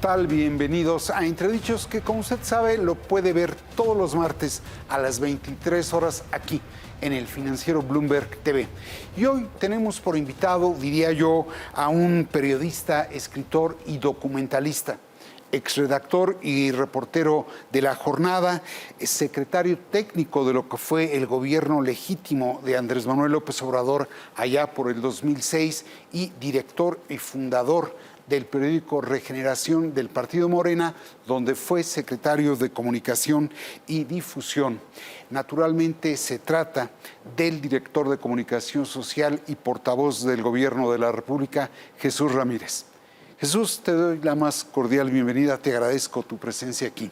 tal? Bienvenidos a Entredichos, que como usted sabe lo puede ver todos los martes a las 23 horas aquí en el financiero Bloomberg TV. Y hoy tenemos por invitado, diría yo, a un periodista, escritor y documentalista, exredactor y reportero de La Jornada, secretario técnico de lo que fue el gobierno legítimo de Andrés Manuel López Obrador allá por el 2006 y director y fundador del periódico Regeneración del Partido Morena, donde fue secretario de Comunicación y Difusión. Naturalmente se trata del director de Comunicación Social y portavoz del Gobierno de la República, Jesús Ramírez. Jesús, te doy la más cordial bienvenida, te agradezco tu presencia aquí.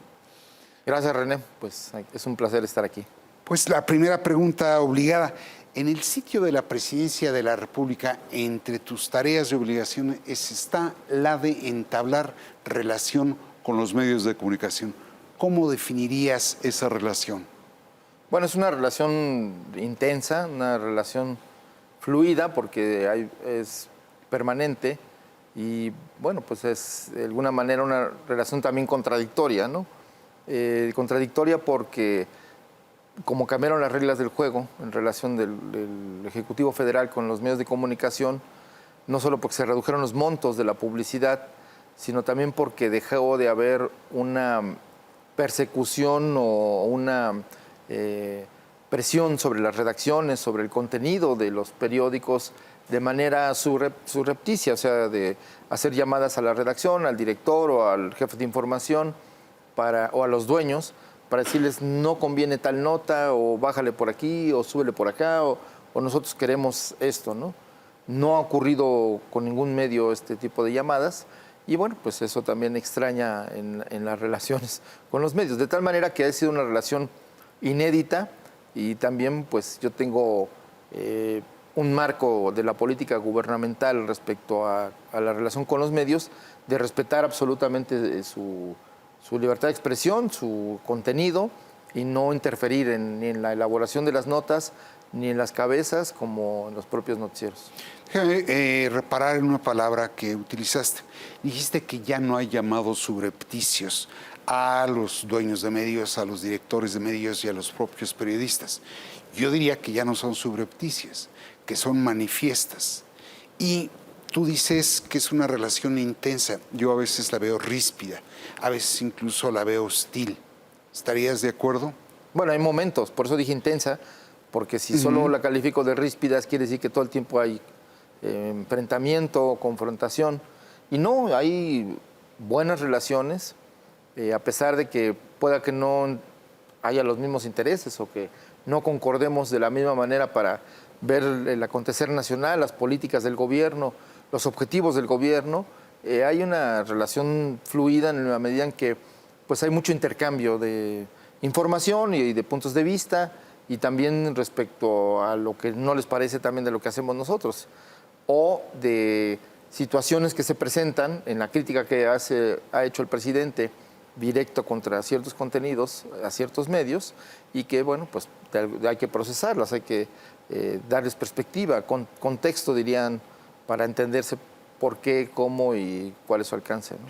Gracias, René, pues es un placer estar aquí. Pues la primera pregunta obligada. En el sitio de la Presidencia de la República, entre tus tareas y obligaciones está la de entablar relación con los medios de comunicación. ¿Cómo definirías esa relación? Bueno, es una relación intensa, una relación fluida, porque es permanente y, bueno, pues es de alguna manera una relación también contradictoria, ¿no? Contradictoria porque como cambiaron las reglas del juego en relación del Ejecutivo Federal con los medios de comunicación, no solo porque se redujeron los montos de la publicidad, sino también porque dejó de haber una persecución o una presión sobre las redacciones, sobre el contenido de los periódicos de manera surrepticia, o sea, de hacer llamadas a la redacción, al director o al jefe de información o a los dueños, para decirles no conviene tal nota, o bájale por aquí, o súbele por acá, o nosotros queremos esto, ¿no? No ha ocurrido con ningún medio este tipo de llamadas, y bueno, pues eso también extraña en las relaciones con los medios, de tal manera que ha sido una relación inédita, y también pues yo tengo un marco de la política gubernamental respecto a la relación con los medios, de respetar absolutamente su libertad de expresión, su contenido, y no interferir ni en la elaboración de las notas, ni en las cabezas, como en los propios noticieros. Déjame reparar en una palabra que utilizaste. Dijiste que ya no hay llamados subrepticios a los dueños de medios, a los directores de medios y a los propios periodistas. Yo diría que ya no son subrepticias, que son manifiestas. Y tú dices que es una relación intensa. Yo a veces la veo ríspida, a veces incluso la veo hostil. ¿Estarías de acuerdo? Bueno, hay momentos, por eso dije intensa, porque si solo la califico de ríspidas, quiere decir que todo el tiempo hay enfrentamiento, confrontación. Y no, hay buenas relaciones, a pesar de que pueda que no haya los mismos intereses o que no concordemos de la misma manera para ver el acontecer nacional, las políticas del gobierno, los objetivos del gobierno. Hay una relación fluida en la medida en que pues, hay mucho intercambio de información y de puntos de vista, y también respecto a lo que no les parece también de lo que hacemos nosotros, o de situaciones que se presentan en la crítica que ha hecho el presidente directo contra ciertos contenidos a ciertos medios, y que, bueno, pues hay que procesarlas, hay que darles perspectiva, contexto, dirían, para entenderse por qué, cómo y cuál es su alcance, ¿no?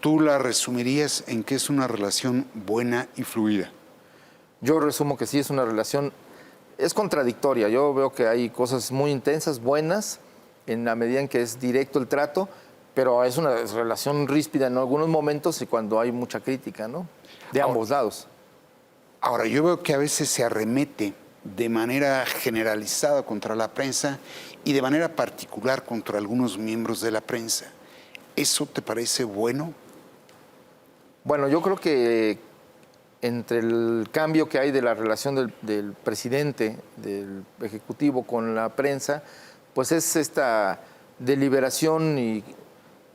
¿Tú la resumirías en que es una relación buena y fluida? Yo resumo que sí, es una relación, es contradictoria. Yo veo que hay cosas muy intensas, buenas, en la medida en que es directo el trato, pero es una relación ríspida en algunos momentos y cuando hay mucha crítica, ¿no? De ambos lados. Ahora, yo veo que a veces se arremete de manera generalizada contra la prensa y de manera particular contra algunos miembros de la prensa. ¿Eso te parece bueno? Bueno, yo creo que entre el cambio que hay de la relación del presidente, del Ejecutivo con la prensa, pues es esta deliberación y,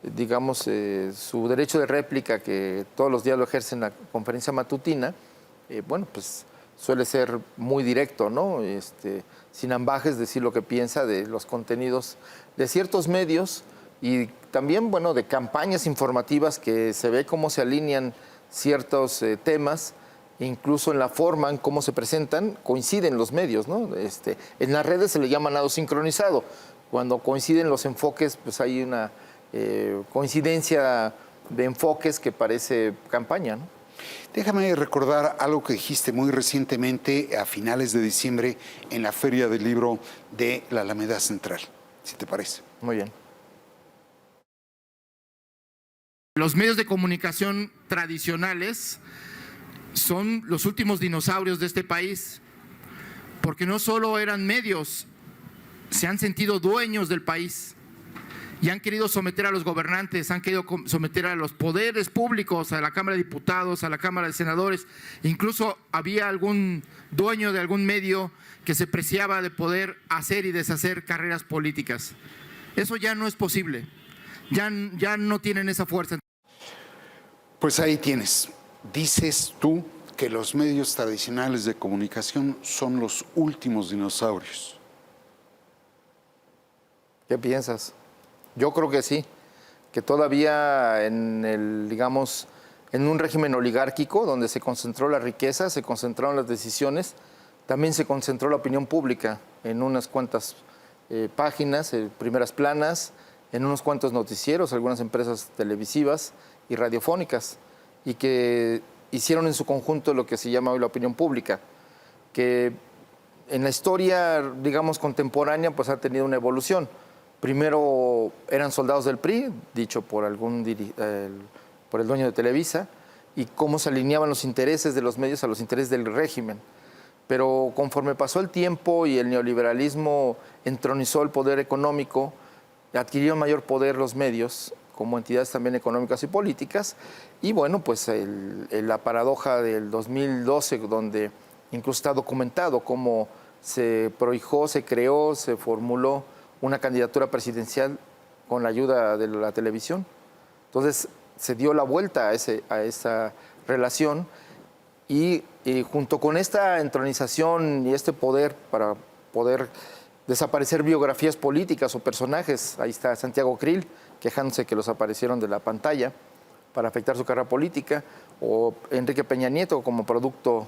digamos, su derecho de réplica, que todos los días lo ejerce en la conferencia matutina. Bueno, pues suele ser muy directo, ¿no? Sin ambajes, decir lo que piensa de los contenidos de ciertos medios, y también, bueno, de campañas informativas que se ve cómo se alinean ciertos temas, incluso en la forma en cómo se presentan, coinciden los medios, ¿no? En las redes se le llama nado sincronizado. Cuando coinciden los enfoques, pues hay una coincidencia de enfoques que parece campaña, ¿no? Déjame recordar algo que dijiste muy recientemente a finales de diciembre en la Feria del Libro de la Alameda Central, si te parece. Muy bien. Los medios de comunicación tradicionales son los últimos dinosaurios de este país, porque no solo eran medios, se han sentido dueños del país y han querido someter a los gobernantes, han querido someter a los poderes públicos, a la Cámara de Diputados, a la Cámara de Senadores. Incluso había algún dueño de algún medio que se preciaba de poder hacer y deshacer carreras políticas. Eso ya no es posible, ya no tienen esa fuerza. Pues ahí tienes. Dices tú que los medios tradicionales de comunicación son los últimos dinosaurios. ¿Qué piensas? Yo creo que sí, que todavía en en un régimen oligárquico donde se concentró la riqueza, se concentraron las decisiones, también se concentró la opinión pública en unas cuantas páginas, primeras planas, en unos cuantos noticieros, algunas empresas televisivas y radiofónicas, y que hicieron en su conjunto lo que se llama hoy la opinión pública, que en la historia, contemporánea, pues ha tenido una evolución. Primero eran soldados del PRI, dicho por por el dueño de Televisa, y cómo se alineaban los intereses de los medios a los intereses del régimen. Pero conforme pasó el tiempo y el neoliberalismo entronizó el poder económico, adquirieron mayor poder los medios como entidades también económicas y políticas, y bueno, pues la paradoja del 2012, donde incluso está documentado cómo se prohijó, se creó, se formuló una candidatura presidencial con la ayuda de la televisión. Entonces se dio la vuelta a esa relación y junto con esta entronización y este poder para poder desaparecer biografías políticas o personajes, ahí está Santiago Krill quejándose que los aparecieron de la pantalla para afectar su carrera política, o Enrique Peña Nieto como producto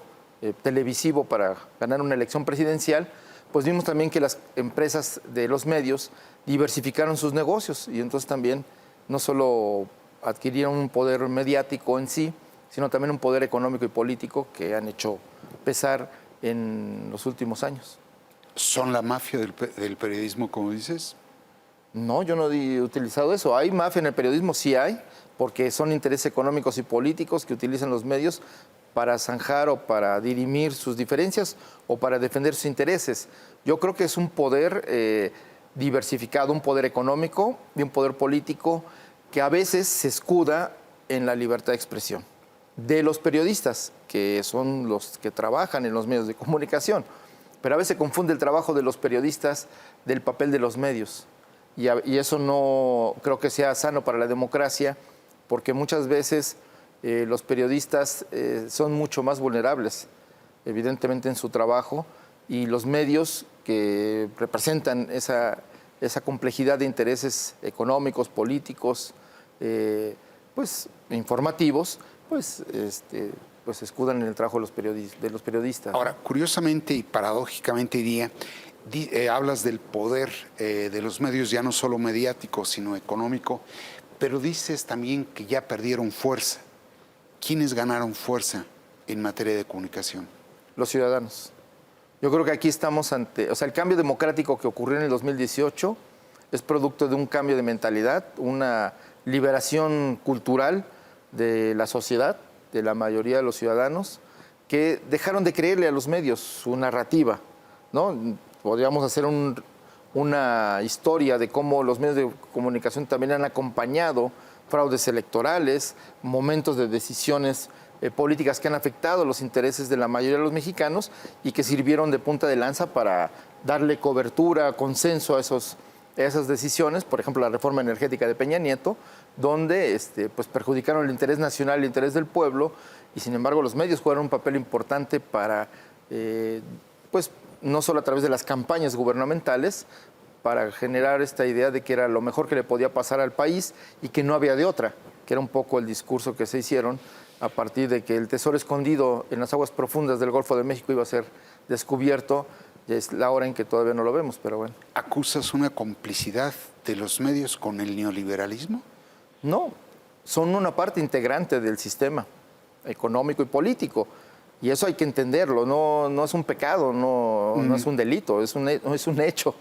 televisivo para ganar una elección presidencial, pues vimos también que las empresas de los medios diversificaron sus negocios y entonces también no solo adquirieron un poder mediático en sí, sino también un poder económico y político que han hecho pesar en los últimos años. ¿Son la mafia del periodismo, como dices? No, yo no he utilizado eso. ¿Hay mafia en el periodismo? Sí hay, porque son intereses económicos y políticos que utilizan los medios para zanjar o para dirimir sus diferencias o para defender sus intereses. Yo creo que es un poder diversificado, un poder económico y un poder político que a veces se escuda en la libertad de expresión de los periodistas, que son los que trabajan en los medios de comunicación. Pero a veces se confunde el trabajo de los periodistas del papel de los medios. Y eso no creo que sea sano para la democracia, porque muchas veces los periodistas son mucho más vulnerables, evidentemente, en su trabajo, y los medios que representan esa complejidad de intereses económicos, políticos, pues informativos, pues se escudan en el trabajo de los periodistas. Ahora, curiosamente y paradójicamente diría, hablas del poder de los medios, ya no solo mediático, sino económico, pero dices también que ya perdieron fuerza. ¿Quiénes ganaron fuerza en materia de comunicación? Los ciudadanos. Yo creo que aquí estamos el cambio democrático que ocurrió en el 2018 es producto de un cambio de mentalidad, una liberación cultural de la sociedad, de la mayoría de los ciudadanos, que dejaron de creerle a los medios su narrativa, ¿no? Podríamos hacer una historia de cómo los medios de comunicación también han acompañado fraudes electorales, momentos de decisiones políticas que han afectado los intereses de la mayoría de los mexicanos y que sirvieron de punta de lanza para darle cobertura, consenso a esas decisiones, por ejemplo, la reforma energética de Peña Nieto, donde pues perjudicaron el interés nacional, el interés del pueblo, y sin embargo los medios jugaron un papel importante para, pues no solo a través de las campañas gubernamentales, para generar esta idea de que era lo mejor que le podía pasar al país y que no había de otra, que era un poco el discurso que se hicieron a partir de que el tesoro escondido en las aguas profundas del Golfo de México iba a ser descubierto. Ya es la hora en que todavía no lo vemos, pero bueno. ¿Acusas una complicidad de los medios con el neoliberalismo? No, son una parte integrante del sistema económico y político. Y eso hay que entenderlo, no es un pecado, no es un delito, es un hecho.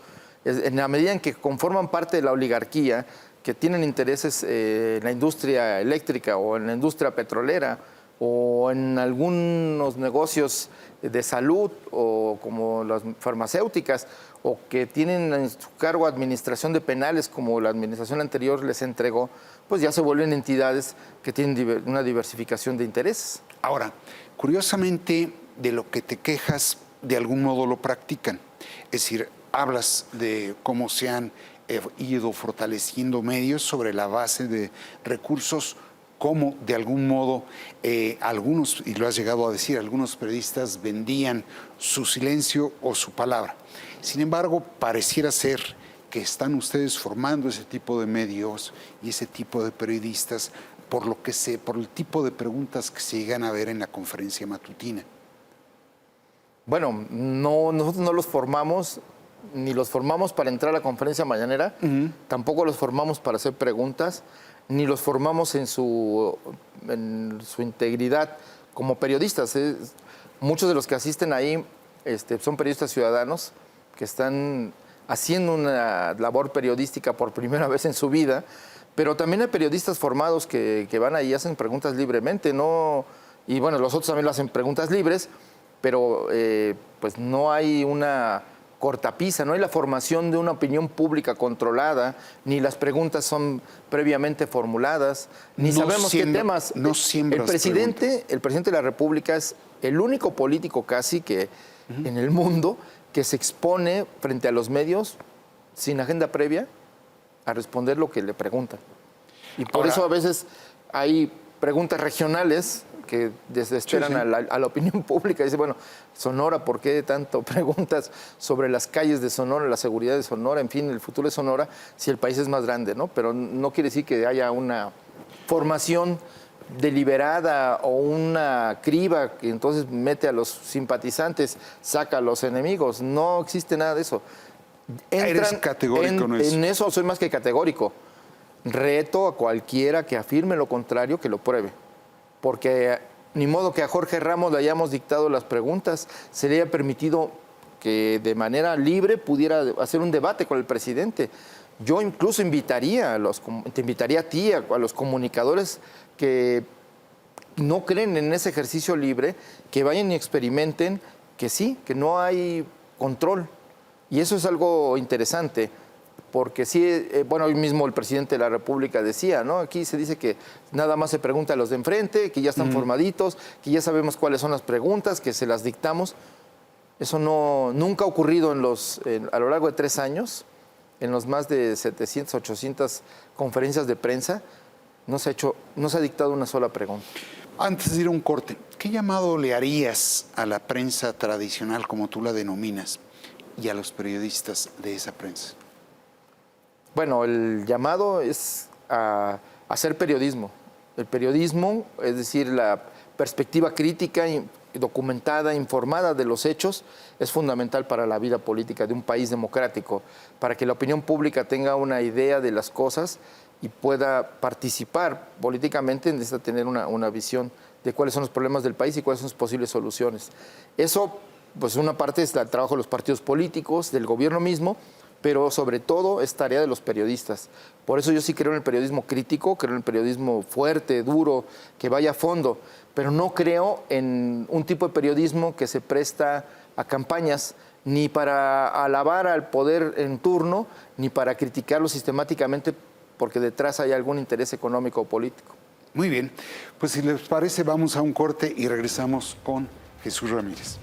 En la medida en que conforman parte de la oligarquía, que tienen intereses en la industria eléctrica o en la industria petrolera o en algunos negocios de salud o como las farmacéuticas, o que tienen en su cargo administración de penales como la administración anterior les entregó, pues ya se vuelven entidades que tienen una diversificación de intereses. Ahora, curiosamente, de lo que te quejas, de algún modo lo practican. Es decir, hablas de cómo se han ido fortaleciendo medios sobre la base de recursos, cómo de algún modo algunos, y lo has llegado a decir, algunos periodistas vendían su silencio o su palabra. Sin embargo, pareciera ser que están ustedes formando ese tipo de medios y ese tipo de periodistas por el tipo de preguntas que se llegan a ver en la conferencia matutina. Bueno, nosotros no los formamos, ni los formamos para entrar a la conferencia mañanera, tampoco los formamos para hacer preguntas, ni los formamos en su integridad como periodistas. Muchos de los que asisten ahí son periodistas ciudadanos que están haciendo una labor periodística por primera vez en su vida, pero también hay periodistas formados que van ahí y hacen preguntas libremente, ¿no? Y bueno, los otros también lo hacen preguntas libres, pero pues no hay una cortapisa, no hay la formación de una opinión pública controlada, ni las preguntas son previamente formuladas, ni sabemos qué temas. No siembras el presidente de la República es el único político casi que en el mundo que se expone frente a los medios sin agenda previa a responder lo que le preguntan. Y por eso a veces hay preguntas regionales que desesperan a la opinión pública. Dice, bueno, Sonora, ¿por qué tanto preguntas sobre las calles de Sonora, la seguridad de Sonora, en fin, el futuro de Sonora, si el país es más grande, ¿no? Pero no quiere decir que haya una formación deliberada o una criba que entonces mete a los simpatizantes, saca a los enemigos. No existe nada de eso. Eres categórico en eso. En eso soy más que categórico. Reto a cualquiera que afirme lo contrario que lo pruebe. Porque ni modo que a Jorge Ramos le hayamos dictado las preguntas, se le haya permitido que de manera libre pudiera hacer un debate con el presidente. Yo incluso te invitaría a ti, a los comunicadores que no creen en ese ejercicio libre, que vayan y experimenten que sí, que no hay control. Y eso es algo interesante, porque sí, bueno, hoy mismo el presidente de la República decía, ¿no? Aquí se dice que nada más se pregunta a los de enfrente, que ya están formaditos, que ya sabemos cuáles son las preguntas, que se las dictamos. Eso nunca ha ocurrido a lo largo de 3 años, en los más de 700, 800 conferencias de prensa, no se ha dictado una sola pregunta. Antes de ir a un corte, ¿qué llamado le harías a la prensa tradicional, como tú la denominas, y a los periodistas de esa prensa? Bueno, el llamado es a hacer periodismo. El periodismo, es decir, la perspectiva crítica, documentada, informada de los hechos, es fundamental para la vida política de un país democrático, para que la opinión pública tenga una idea de las cosas y pueda participar políticamente, necesita tener una visión de cuáles son los problemas del país y cuáles son sus posibles soluciones. Eso, pues una parte es el trabajo de los partidos políticos, del gobierno mismo, pero sobre todo es tarea de los periodistas. Por eso yo sí creo en el periodismo crítico, creo en el periodismo fuerte, duro, que vaya a fondo, pero no creo en un tipo de periodismo que se presta a campañas ni para alabar al poder en turno, ni para criticarlo sistemáticamente porque detrás hay algún interés económico o político. Muy bien, pues si les parece vamos a un corte y regresamos con Jesús Ramírez.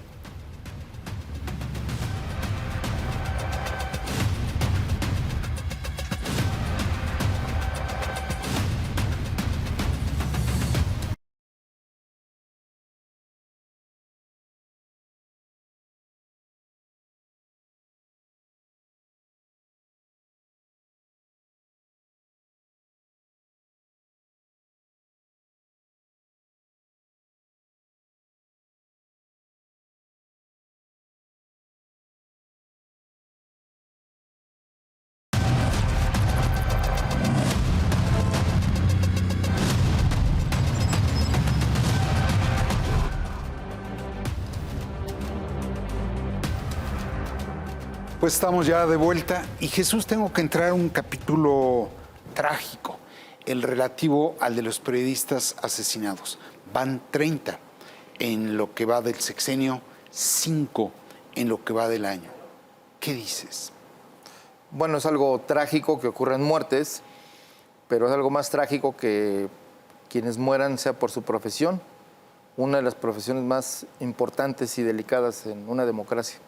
Pues estamos ya de vuelta y Jesús, tengo que entrar a un capítulo trágico, el relativo al de los periodistas asesinados. Van 30 en lo que va del sexenio, 5 en lo que va del año. ¿Qué dices? Bueno, es algo trágico que ocurran muertes, pero es algo más trágico que quienes mueran sea por su profesión, una de las profesiones más importantes y delicadas en una democracia.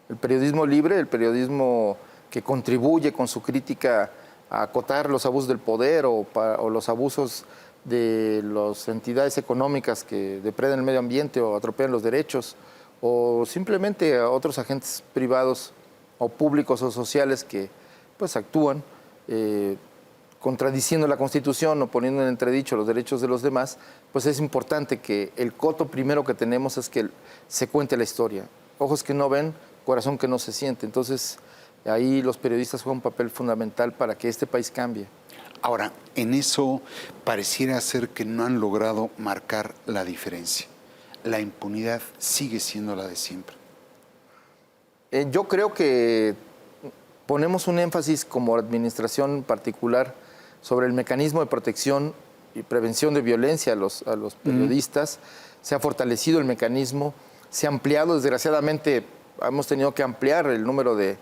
El periodismo libre, el periodismo que contribuye con su crítica a acotar los abusos del poder o los abusos de las entidades económicas que depredan el medio ambiente o atropellan los derechos, o simplemente a otros agentes privados o públicos o sociales que pues actúan contradiciendo la Constitución o poniendo en entredicho los derechos de los demás, pues es importante que el coto primero que tenemos es que se cuente la historia. Ojos que no ven, corazón que no se siente. Entonces, ahí los periodistas juegan un papel fundamental para que este país cambie. Ahora, en eso pareciera ser que no han logrado marcar la diferencia. La impunidad sigue siendo la de siempre. Yo creo que ponemos un énfasis como administración particular sobre el mecanismo de protección y prevención de violencia a los periodistas. Se ha fortalecido el mecanismo, se ha ampliado, desgraciadamente hemos tenido que ampliar el número de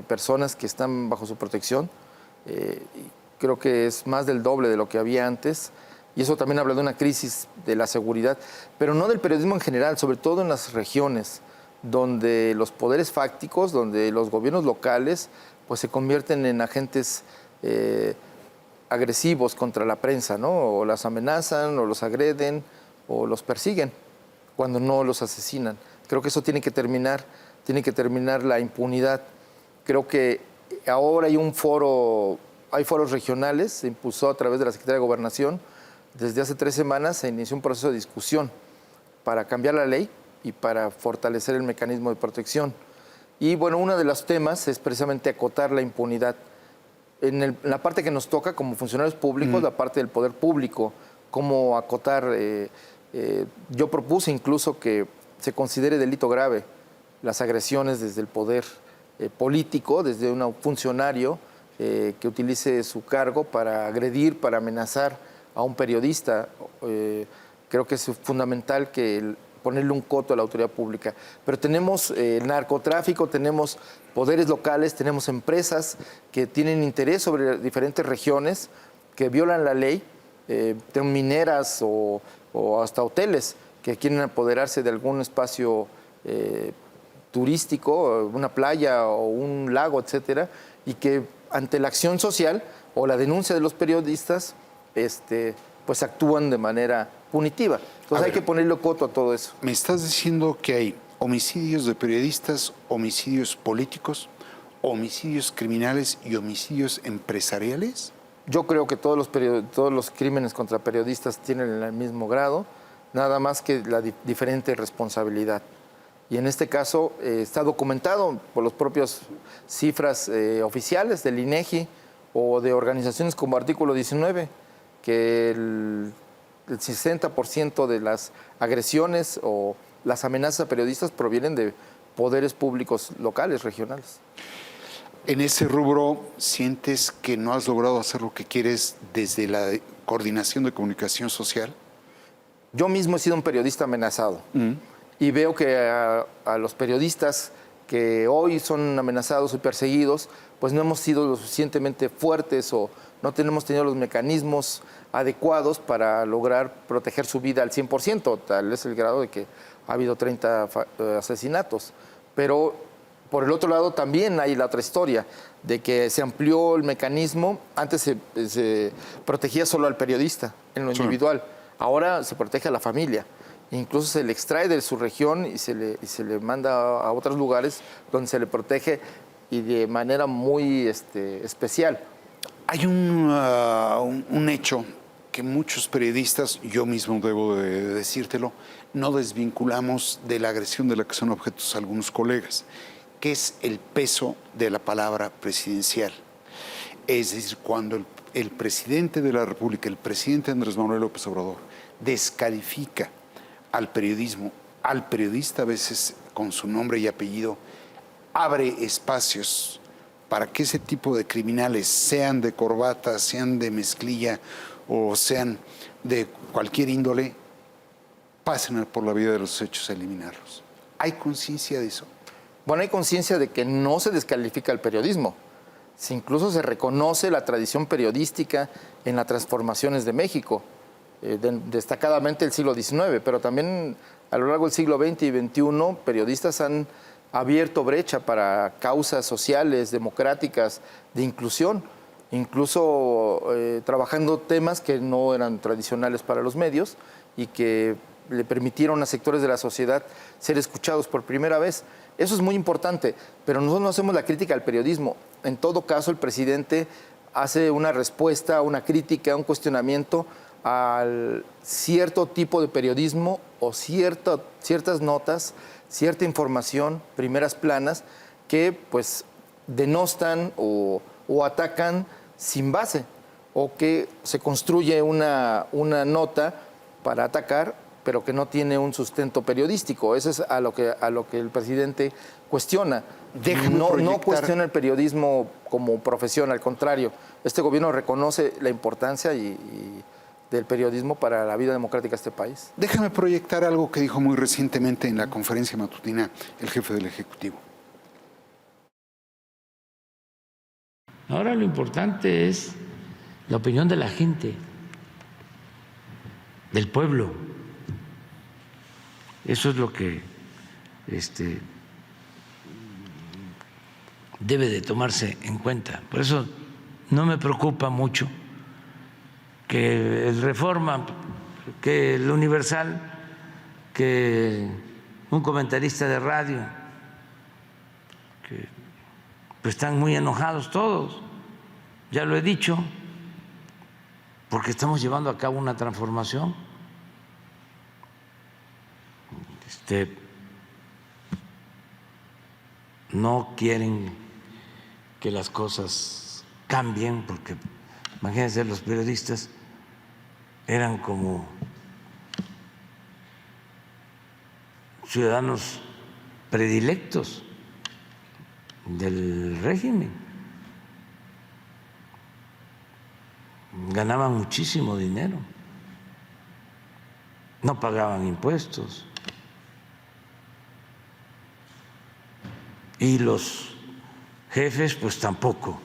personas que están bajo su protección. Creo que es más del doble de lo que había antes. Y eso también habla de una crisis de la seguridad, pero no del periodismo en general, sobre todo en las regiones, donde los poderes fácticos, donde los gobiernos locales, pues se convierten en agentes agresivos contra la prensa, ¿no? O las amenazan, o los agreden, o los persiguen, cuando no los asesinan. Creo que eso tiene que terminar la impunidad. Creo que ahora hay foros regionales, se impulsó a través de la Secretaría de Gobernación. Desde hace 3 semanas se inició un proceso de discusión para cambiar la ley y para fortalecer el mecanismo de protección. Y bueno, uno de los temas es precisamente acotar la impunidad. En la parte que nos toca como funcionarios públicos, la parte del poder público, cómo acotar. Yo propuse incluso que se considere delito grave las agresiones desde el poder político, desde un funcionario que utilice su cargo para agredir, para amenazar a un periodista. Creo que es fundamental ponerle un coto a la autoridad pública. Pero tenemos narcotráfico, tenemos poderes locales, tenemos empresas que tienen interés sobre diferentes regiones, que violan la ley, mineras o hasta hoteles que quieren apoderarse de algún espacio turístico, una playa o un lago, etcétera, y que ante la acción social o la denuncia de los periodistas, pues actúan de manera punitiva. Entonces hay que ponerle coto a todo eso. ¿Me estás diciendo que hay homicidios de periodistas, homicidios políticos, homicidios criminales y homicidios empresariales? Yo creo que todos los crímenes contra periodistas tienen el mismo grado, nada más que la diferente responsabilidad. Y en este caso está documentado por las propias cifras oficiales del INEGI o de organizaciones como Artículo 19, que el 60% de las agresiones o las amenazas a periodistas provienen de poderes públicos locales, regionales. En ese rubro, ¿sientes que no has logrado hacer lo que quieres desde la coordinación de comunicación social? Yo mismo he sido un periodista amenazado y veo que a los periodistas que hoy son amenazados y perseguidos, pues no hemos sido lo suficientemente fuertes o no hemos tenido los mecanismos adecuados para lograr proteger su vida al 100%, tal es el grado de que ha habido 30 asesinatos. Pero por el otro lado también hay la otra historia, de que se amplió el mecanismo. Antes se protegía solo al periodista en lo individual, ahora se protege a la familia. Incluso se le extrae de su región y se le manda a otros lugares donde se le protege y de manera muy especial. Hay un hecho que muchos periodistas, yo mismo debo de decírtelo, no desvinculamos de la agresión de la que son objetos algunos colegas, que es el peso de la palabra presidencial. Es decir, cuando el presidente de la República, el presidente Andrés Manuel López Obrador, descalifica al periodismo, al periodista a veces con su nombre y apellido, abre espacios para que ese tipo de criminales, sean de corbata, sean de mezclilla o sean de cualquier índole, pasen por la vía de los hechos a eliminarlos. ¿Hay conciencia de eso? Bueno, hay conciencia de que no se descalifica el periodismo. Incluso se reconoce la tradición periodística en las transformaciones de México, destacadamente el siglo XIX, pero también a lo largo del siglo XX y XXI, periodistas han abierto brecha para causas sociales, democráticas, de inclusión, incluso trabajando temas que no eran tradicionales para los medios y que le permitieron a sectores de la sociedad ser escuchados por primera vez. Eso es muy importante, pero nosotros no hacemos la crítica al periodismo. En todo caso, el presidente hace una respuesta, una crítica, un cuestionamiento al cierto tipo de periodismo o ciertas notas, cierta información, primeras planas, que pues denostan o atacan sin base, o que se construye una nota para atacar, pero que no tiene un sustento periodístico. Eso es a lo que el presidente cuestiona. No cuestiona el periodismo como profesión, al contrario. Este gobierno reconoce la importancia del periodismo para la vida democrática de este país. Déjame proyectar algo que dijo muy recientemente en la conferencia matutina el jefe del Ejecutivo. Ahora lo importante es la opinión de la gente, del pueblo. Eso es lo que debe de tomarse en cuenta. Por eso no me preocupa mucho que el Reforma, que el Universal, que un comentarista de radio, que pues están muy enojados todos, ya lo he dicho, porque estamos llevando a cabo una transformación. No quieren que las cosas cambien, porque imagínense, los periodistas eran como ciudadanos predilectos del régimen, ganaban muchísimo dinero, no pagaban impuestos. Y los jefes, pues tampoco.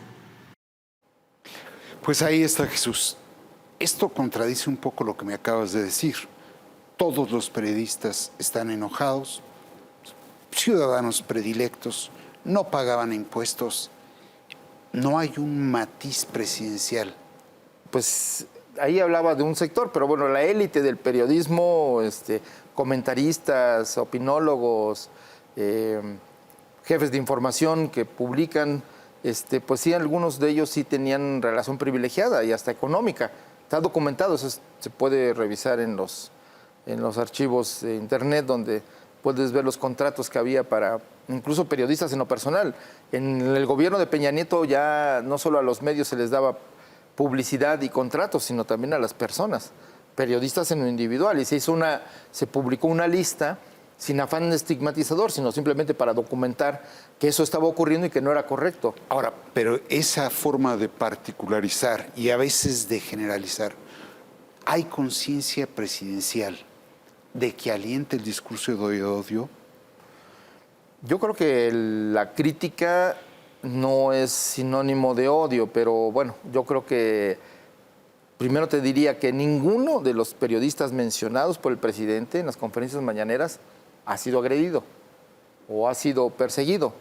Pues ahí está, Jesús. Esto contradice un poco lo que me acabas de decir. Todos los periodistas están enojados, ciudadanos predilectos, no pagaban impuestos. No hay un matiz presidencial. Pues ahí hablaba de un sector, pero bueno, la élite del periodismo, comentaristas, opinólogos, jefes de información que publican, pues sí, algunos de ellos sí tenían relación privilegiada y hasta económica. Está documentado, eso se puede revisar en los archivos de internet, donde puedes ver los contratos que había para incluso periodistas en lo personal. En el gobierno de Peña Nieto ya no solo a los medios se les daba publicidad y contratos, sino también a las personas, periodistas en lo individual. Y se publicó una lista sin afán estigmatizador, sino simplemente para documentar que eso estaba ocurriendo y que no era correcto. Ahora, pero esa forma de particularizar y a veces de generalizar, ¿hay conciencia presidencial de que alienta el discurso de odio? Yo creo que la crítica no es sinónimo de odio, pero bueno, yo creo que primero te diría que ninguno de los periodistas mencionados por el presidente en las conferencias mañaneras ha sido agredido, o ha sido perseguido,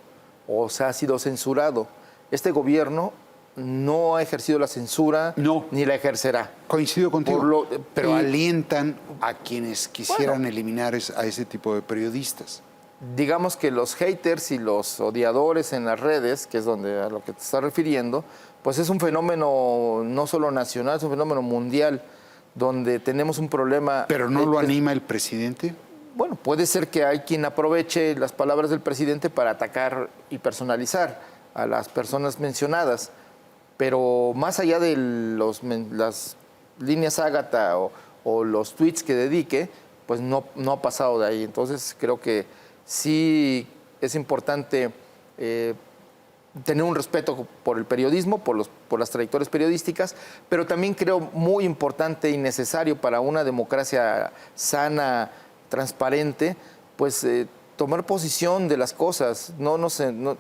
o se ha sido censurado. Este gobierno no ha ejercido la censura, ni la ejercerá. Coincido contigo, pero alientan a quienes quisieran eliminar a ese tipo de periodistas. Digamos que los haters y los odiadores en las redes, que es a lo que te estás refiriendo, pues es un fenómeno no solo nacional, es un fenómeno mundial, donde tenemos un problema. ¿Pero no lo anima el presidente? Bueno, puede ser que hay quien aproveche las palabras del presidente para atacar y personalizar a las personas mencionadas, pero más allá de las líneas Ágata o los tweets que dedique, pues no ha pasado de ahí. Entonces creo que sí es importante tener un respeto por el periodismo, por las trayectorias periodísticas, pero también creo muy importante y necesario para una democracia sana, transparente, pues tomar posición de las cosas,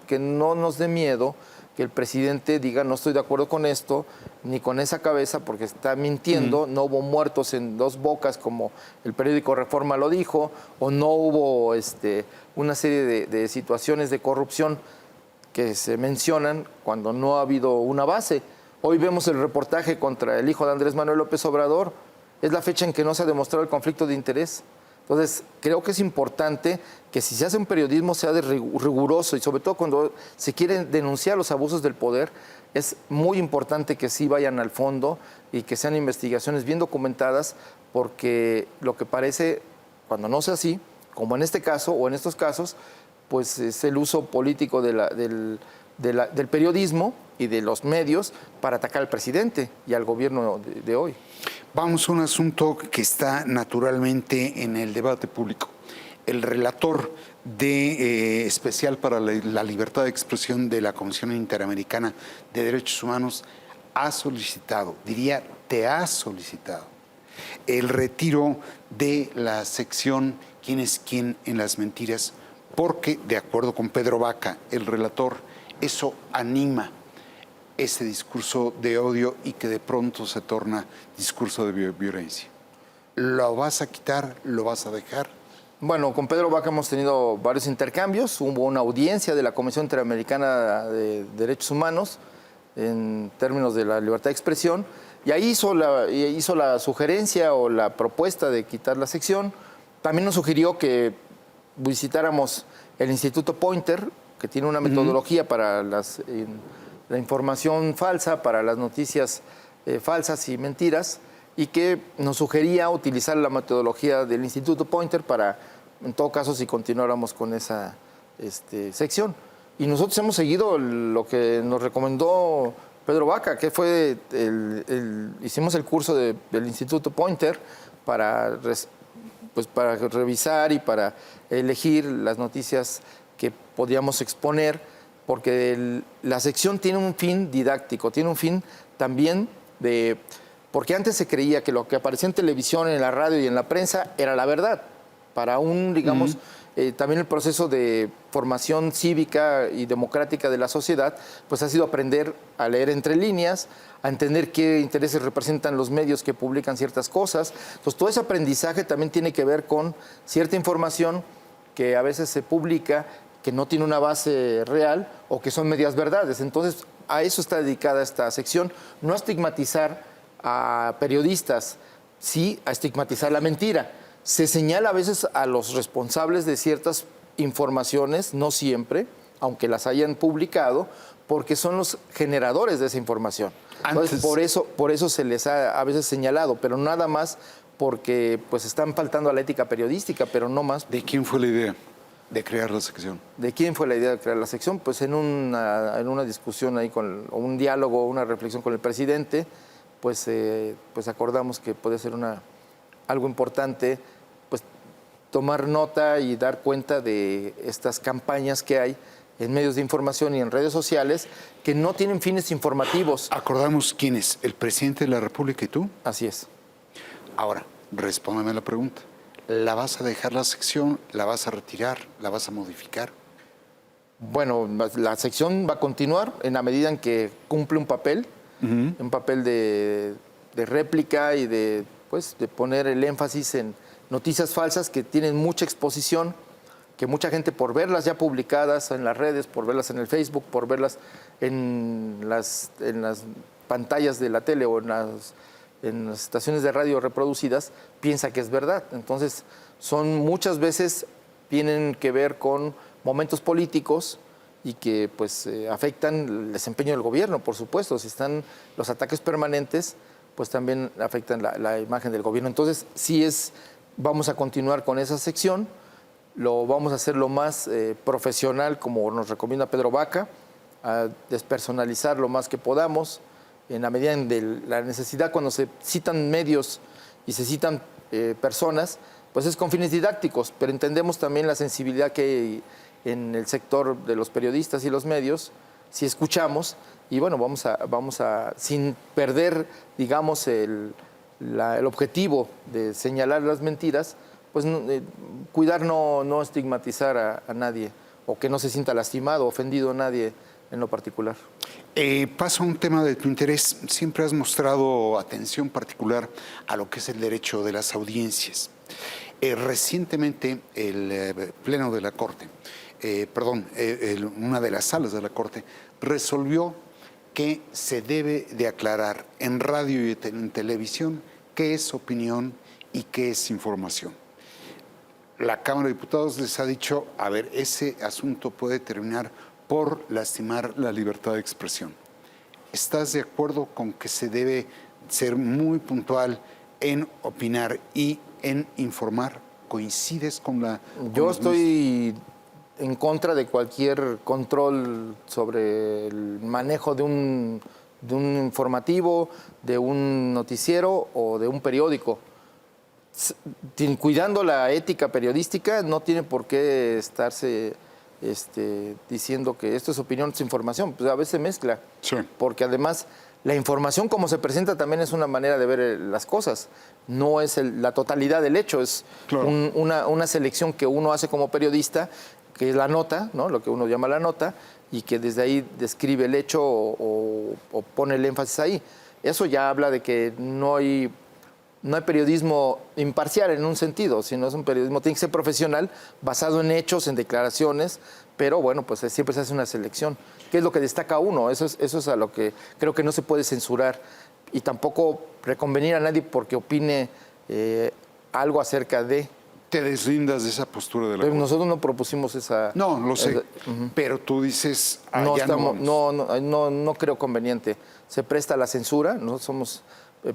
que no nos dé miedo que el presidente diga no estoy de acuerdo con esto, ni con esa cabeza, porque está mintiendo, no hubo muertos en Dos Bocas como el periódico Reforma lo dijo, o no hubo una serie de situaciones de corrupción que se mencionan cuando no ha habido una base. Hoy vemos el reportaje contra el hijo de Andrés Manuel López Obrador, es la fecha en que no se ha demostrado el conflicto de interés. Entonces, creo que es importante que si se hace un periodismo sea riguroso y sobre todo cuando se quieren denunciar los abusos del poder, es muy importante que sí vayan al fondo y que sean investigaciones bien documentadas, porque lo que parece, cuando no sea así, como en este caso o en estos casos, pues es el uso político del periodismo y de los medios para atacar al presidente y al gobierno de hoy. Vamos a un asunto que está naturalmente en el debate público. El relator especial para la libertad de expresión de la Comisión Interamericana de Derechos Humanos ha solicitado, diría, te ha solicitado, el retiro de la sección ¿Quién es quién en las mentiras? Porque, de acuerdo con Pedro Vaca, el relator, eso anima ese discurso de odio y que de pronto se torna discurso de violencia. ¿Lo vas a quitar? ¿Lo vas a dejar? Bueno, con Pedro Vaca hemos tenido varios intercambios. Hubo una audiencia de la Comisión Interamericana de Derechos Humanos en términos de la libertad de expresión y ahí hizo la sugerencia o la propuesta de quitar la sección. También nos sugirió que visitáramos el Instituto Pointer, que tiene una metodología para la información falsa, para las noticias falsas y mentiras, y que nos sugería utilizar la metodología del Instituto Pointer para, en todo caso, si continuáramos con esa sección. Y nosotros hemos seguido lo que nos recomendó Pedro Vaca, que fue, hicimos el curso del Instituto Pointer para revisar y para elegir las noticias que podíamos exponer, porque la sección tiene un fin didáctico, tiene un fin también porque antes se creía que lo que aparecía en televisión, en la radio y en la prensa era la verdad. Para digamos, también el proceso de formación cívica y democrática de la sociedad, pues ha sido aprender a leer entre líneas, a entender qué intereses representan los medios que publican ciertas cosas. Entonces, todo ese aprendizaje también tiene que ver con cierta información que a veces se publica que no tiene una base real o que son medias verdades. Entonces, a eso está dedicada esta sección, no a estigmatizar a periodistas, sí a estigmatizar la mentira. Se señala a veces a los responsables de ciertas informaciones, no siempre, aunque las hayan publicado, porque son los generadores de esa información. Entonces, por eso se les ha a veces señalado, pero nada más porque pues están faltando a la ética periodística, pero no más. ¿De quién fue la idea de crear la sección? ¿De quién fue la idea de crear la sección? Pues en una discusión ahí, o un diálogo, una reflexión con el presidente, pues acordamos que puede ser algo importante, pues tomar nota y dar cuenta de estas campañas que hay en medios de información y en redes sociales que no tienen fines informativos. Acordamos quién es, el presidente de la República y tú. Así es. Ahora, respóndeme la pregunta. ¿La vas a dejar la sección? ¿La vas a retirar? ¿La vas a modificar? Bueno, la sección va a continuar en la medida en que cumple un papel, un papel de réplica y de poner el énfasis en noticias falsas que tienen mucha exposición, que mucha gente por verlas ya publicadas en las redes, por verlas en el Facebook, por verlas en las pantallas de la tele o en las estaciones de radio reproducidas, piensa que es verdad. Entonces, muchas veces tienen que ver con momentos políticos y que afectan el desempeño del gobierno, por supuesto. Si están los ataques permanentes, pues también afectan la imagen del gobierno. Entonces, vamos a continuar con esa sección, lo vamos a hacer lo más profesional, como nos recomienda Pedro Vaca, a despersonalizar lo más que podamos, en la medida de la necesidad, cuando se citan medios y se citan personas, pues es con fines didácticos, pero entendemos también la sensibilidad que hay en el sector de los periodistas y los medios, si escuchamos, y bueno, vamos a sin perder, digamos, el objetivo de señalar las mentiras, pues cuidar no estigmatizar a nadie, o que no se sienta lastimado, ofendido a nadie en lo particular. Paso a un tema de tu interés. Siempre has mostrado atención particular a lo que es el derecho de las audiencias. Recientemente el Pleno de la Corte, una de las salas de la Corte, resolvió que se debe de aclarar en radio y en televisión qué es opinión y qué es información. La Cámara de Diputados les ha dicho, a ver, ese asunto puede terminar por lastimar la libertad de expresión. ¿Estás de acuerdo con que se debe ser muy puntual en opinar y en informar? ¿Coincides con la...? Yo estoy en contra de cualquier control sobre el manejo de un informativo, de un noticiero o de un periódico. Cuidando la ética periodística, no tiene por qué estarse diciendo que esto es opinión, es información. Pues a veces se mezcla, sí. Porque además la información como se presenta también es una manera de ver las cosas, no es la totalidad del hecho, es claro. una selección que uno hace como periodista, que es la nota, ¿no? Lo que uno llama la nota, y que desde ahí describe el hecho o pone el énfasis ahí. Eso ya habla de que no hay periodismo imparcial en un sentido, sino es un periodismo, tiene que ser profesional, basado en hechos, en declaraciones, pero bueno, pues siempre se hace una selección. ¿Qué es lo que destaca uno? Eso es a lo que creo que no se puede censurar y tampoco reconvenir a nadie porque opine algo acerca de... ¿Te deslindas de esa postura de la Corte? Nosotros no propusimos esa... No, lo sé, pero tú dices... No creo conveniente. Se presta a la censura, nosotros somos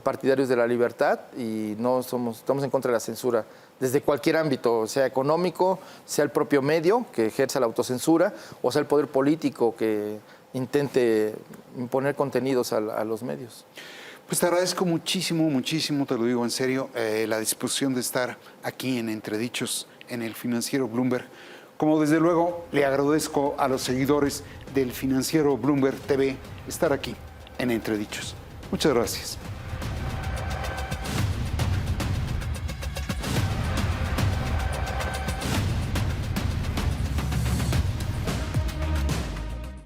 partidarios de la libertad y estamos en contra de la censura desde cualquier ámbito, sea económico, sea el propio medio que ejerza la autocensura o sea el poder político que intente imponer contenidos a los medios. Pues te agradezco muchísimo, muchísimo, te lo digo en serio, la disposición de estar aquí en Entredichos en el Financiero Bloomberg. Como desde luego le agradezco a los seguidores del Financiero Bloomberg TV estar aquí en Entredichos. Muchas gracias.